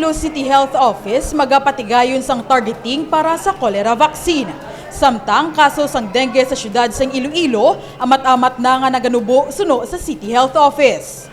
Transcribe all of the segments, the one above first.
Iloilo City Health Office magapatigayon sang targeting para sa cholera vaccine. Samtang kaso sang dengue sa syudad sang Iloilo, amat-amat na nga naganubo suno sa City Health Office.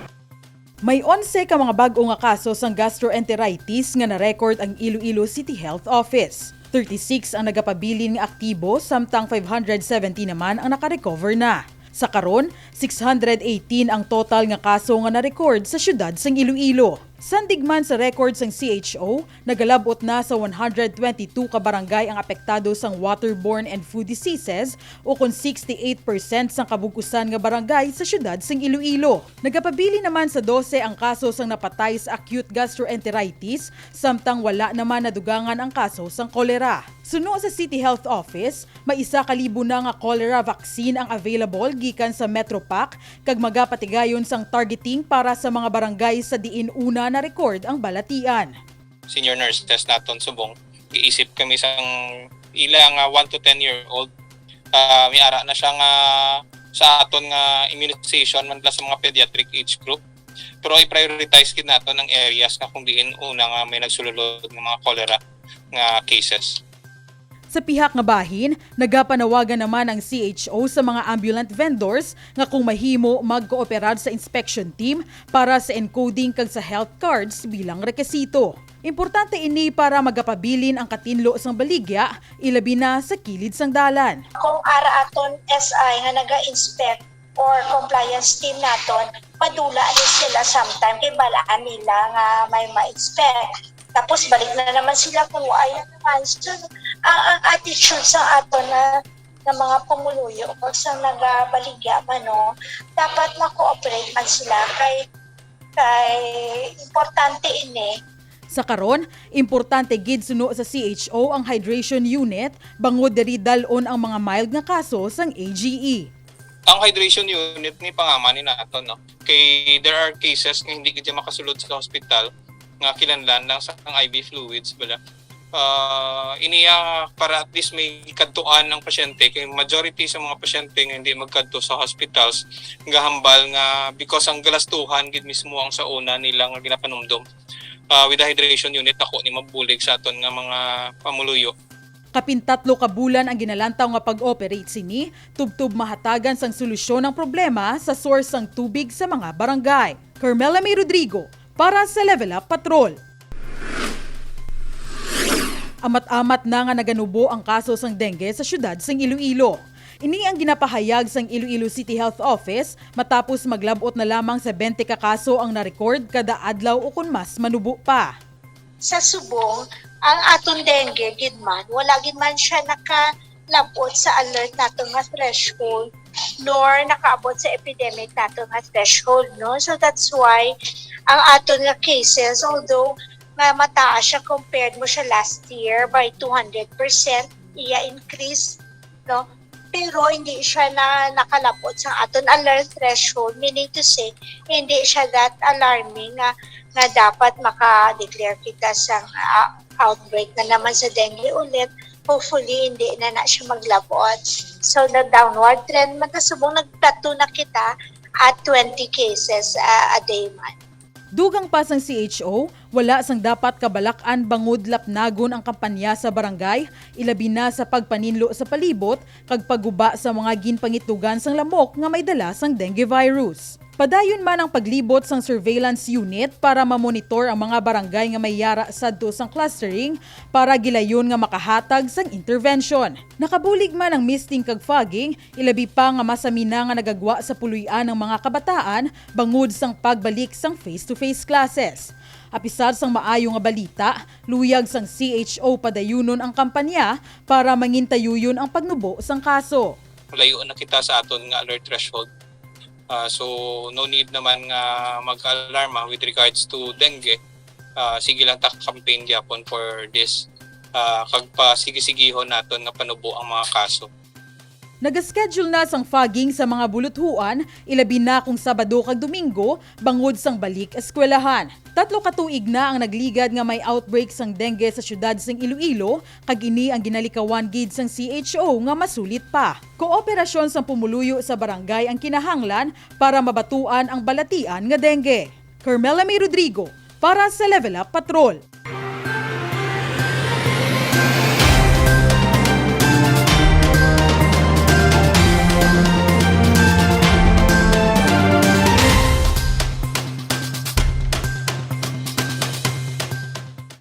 May 11 ka mga bag-o nga kaso sang gastroenteritis nga na-record ang Iloilo City Health Office. 36 ang nagapabilin nga aktibo, samtang 570 naman ang nakarecover na. Sa karon, 618 ang total nga kaso nga na-record sa syudad sang Iloilo. Sandigman sa records ng CHO, nagalabot na sa 122 ka barangay ang apektado sang waterborne and food diseases o kung 68% sang kabukusan nga barangay sa syudad sang Iloilo. Nagapabili naman sa 12 ang kaso sang napatay sa acute gastroenteritis, samtang wala naman nadugangan ang kaso sang kolera. Suno sa City Health Office, may 1,000 na nga cholera vaccine ang available gikan sa Metropac kag magapatigayon sang targeting para sa mga barangay sa diin una na record ang balatian. Senior nurse test naton subong. Iisip kami sang ilang 1 to 10 year old. May ara na siya nga sa aton nga immunization man sa mga pediatric age group. Pero i-prioritize kid naton ang areas na kung diin una nga may nagsululod ng mga cholera nga cases. Sa pihak nga bahin, nagapanawagan naman ang CHO sa mga ambulant vendors nga kung mahimo mag-kooperad sa inspection team para sa encoding kag sa health cards bilang rekisito. Importante ini para magapabilin ang katinlo sang baligya, ilabi na sa kilid sang dalan. Kung ara aton SI nga naga-inspect or compliance team naton, padula rin sila sometime kay balaan nila nga may ma-inspect. Tapos balik na naman sila kung ayaw naman. So, ang attitude sa ato na mga pumuluyo o sa nagabaligya man, no, dapat ma-cooperate man sila kay importante ini. Sa karon, importante gid suno sa CHO ang hydration unit bangod diri dalon ang mga mild nga kaso sang AGE. Ang hydration unit ni pangaman ni naton, no. Kay there are cases nga hindi gid makasulod sa hospital nga kinahanglan lang sa IV fluids bala. Iniya para at least may kadtuan ng pasyente kay majority sa mga pasyente nga hindi magkadto sa hospitals gahambal nga because ang galastuhan gid mismo ang sa una nila nga ginapanumdum. With the hydration unit ako ni mabulig sa aton nga mga pamuluyo. Kapin 3 ka bulan ang ginalantaw nga pag-operate sini, tubtub mahatagan sang solusyon ng problema sa source sang tubig sa mga barangay. Carmela May Rodrigo para sa Level Up Patrol. Amat-amat na nga naganubo ang kaso sang dengue sa syudad sang Iloilo. Ini ang ginapahayag sang Iloilo City Health Office matapos maglabot na lamang sa 20 ka kaso ang na-record kada adlaw o kun mas manubo pa. Sa subong, ang aton dengue gid man, wala gid man siya nakalabot sa alert nato nga threshold nor nakaabot sa epidemic nato nga threshold, no? So that's why ang aton nga cases, although nga mataas siya compared mo siya last year by 200%, iya increase, no? Pero hindi siya nakalabot sa aton alert threshold, meaning to say, hindi siya that alarming nga dapat maka-declare kita sa outbreak na naman sa dengue ulit. Hopefully, hindi na siya maglabot. So, na-downward trend, magkasubong nagplateau na kita at 20 cases a day man. Dugang pa sang CHO, wala sang dapat kabalakan bangod lapnagon ang kampanya sa barangay, ilabi na sa pagpaninlo sa palibot kag pagguba sa mga ginpangitugan sang lamok nga may dala sang dengue virus. Padayon man ang paglibot sang surveillance unit para mamonitor ang mga barangay nga may yara sadto sang clustering para gilayon nga makahatag sang intervention. Nakabulig man ang misting kag fogging, ilabi pa nga masamina nga nagagwa sa puluyan ng mga kabataan bangod sang pagbalik sang face-to-face classes. Apisar sang maayo nga balita, luyag sang CHO padayunon ang kampanya para mangintayuyon ang pagnubo sang kaso. Layo na kita sa aton nga alert threshold. So no need naman nga mag-alarma with regards to dengue. Sige lang ta campaign gyapon for this. Kag pa sige-sigihon naton nga panubo ang mga kaso. Nagaschedule na sang fogging sa mga buluthuan, ilabi na kung Sabado kag Domingo, bangod sang balik eskwelahan. 3 ka tuig na ang nagligad nga may outbreak sang dengue sa syudad sang Iloilo, kag ini ang ginalikawan gid sang CHO nga masulit pa. Kooperasyon sang pumuluyo sa barangay ang kinahanglan para mabatuan ang balatian nga dengue. Carmela May Rodrigo Para sa Level Up Patrol.